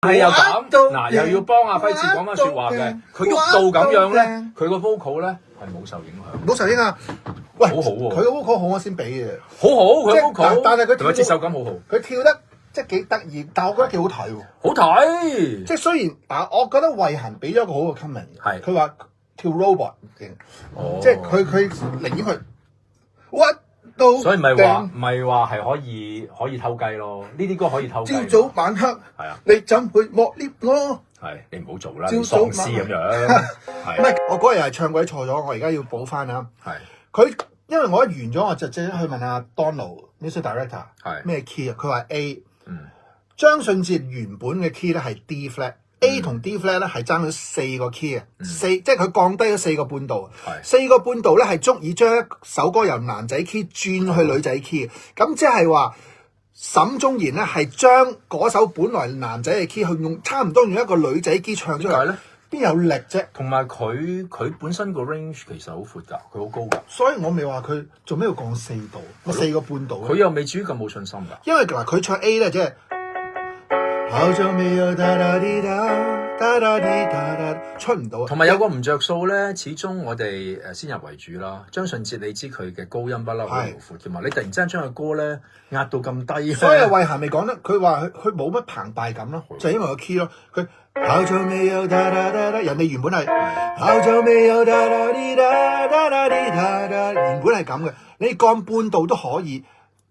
係又咁嗱，又要幫阿輝志講翻說話嘅，佢喐到咁樣咧，佢個 vocal 咧係冇受影響，冇受影響。喂，好好喎，佢個 vocal 好我先俾嘅，好好佢 vocal，但係佢同埋節奏感好好，佢跳得即係幾得意，但係我覺得幾好睇喎。好睇，即係雖然我覺得慧嫻俾咗一個好嘅 comment， 係佢話跳 robot 勁，即係佢寧願去屈到，所以唔係話係可以偷雞咯，呢啲歌可以偷雞。朝早晚黑係啊，你怎會莫 lift 咯？係你唔好做啦，朝早喪屍咁樣。唔係，我嗰日係唱鬼錯咗，我而家要補翻啦。係佢，因為我一完咗，我就即刻去問阿 Donald，Music Director 係咩 key 啊？佢話 A。張信哲原本嘅 key 咧係 D flat。A 同 D flat 咧係爭咗4個 key 嘅，即係佢降低咗4個半度，4個半度咧係足以將一首歌由男仔 key 轉去女仔 key，咁即係話沈宗賢咧係將嗰首本來男仔嘅 key 去用差唔多用一個女仔 key 唱出嚟咧，邊有力啫？同埋佢本身個 range 其實好闊㗎，佢好高㗎，所以我咪話佢做咩要降4度，4個半度？佢又未至於咁冇信心㗎，因為嗱佢唱 A 咧即係。好久沒有噠噠滴噠噠噠滴噠噠，出唔到。同埋有個唔着數咧，始終我哋先入為主啦。張信哲你知佢嘅高音不嬲好遼闊嘅嘛，你突然之間將個歌咧壓到咁低，所以慧嫻未講得，佢話佢冇乜澎湃感咯，就係因為個 key 咯。佢好久沒有噠噠噠噠，人哋原本係好久沒有噠噠滴噠噠噠滴噠噠，原本係咁嘅，你降半度都可以，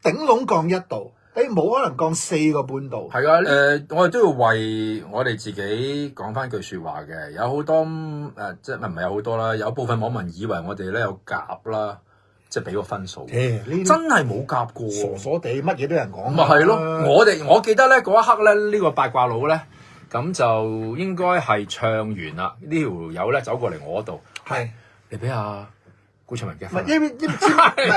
頂籠降1度。你冇可能降4個半度。係啊，我哋都要為我哋自己講翻句説話嘅。有好多即係唔係有好多啦？有部分網民以為我哋咧有夾啦，即係俾個分數。真係冇夾過，傻傻地，乜嘢都有人講。咪係咯，我記得咧嗰一刻咧，呢個八卦佬咧，咁就應該係唱完啦。呢條友咧走過嚟我度，係你俾下古卓文嘅分，因為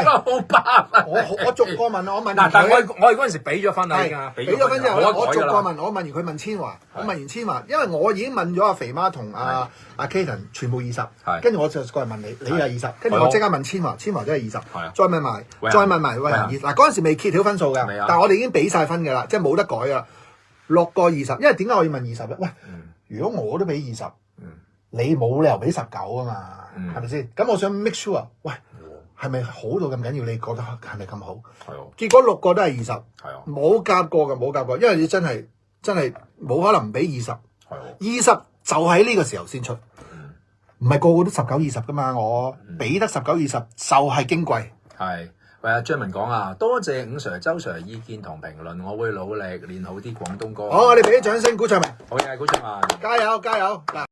好巴我逐個問，我問嗱，但係我哋嗰陣時俾咗分啦，已經俾咗分之後咧，我逐個問，我問完佢問千嬅，我問完千嬅，因為我已經問咗阿肥媽同阿 Kaden 全部20，跟住我就過嚟問你，你係20，跟住我即刻問千嬅，千嬅都係20，再問埋慧嫻嗱嗰陣時未揭曉分數㗎，但係我哋已經俾晒分㗎啦，即係冇得改㗎啦，6個20，因為點解我要問20咧？喂，如果我都俾20，你冇理由俾19啊嘛？係咪先？咁我想 make sure， 喂，係咪好到咁緊要？你覺得係咪咁好？係啊。結果6個都係20，係啊，冇夾過嘅，冇夾過，因為你真係冇可能唔俾20，係啊。20就喺呢個時候先出，唔係個個都19、20噶嘛。我俾得19、20就係矜貴。係。喂，阿張文講啊，多謝伍 Sir、周 Sir 意見同評論，我會努力練好啲廣東歌。好，我哋俾啲掌聲，古卓文。好嘢，古卓文，加油加油嗱！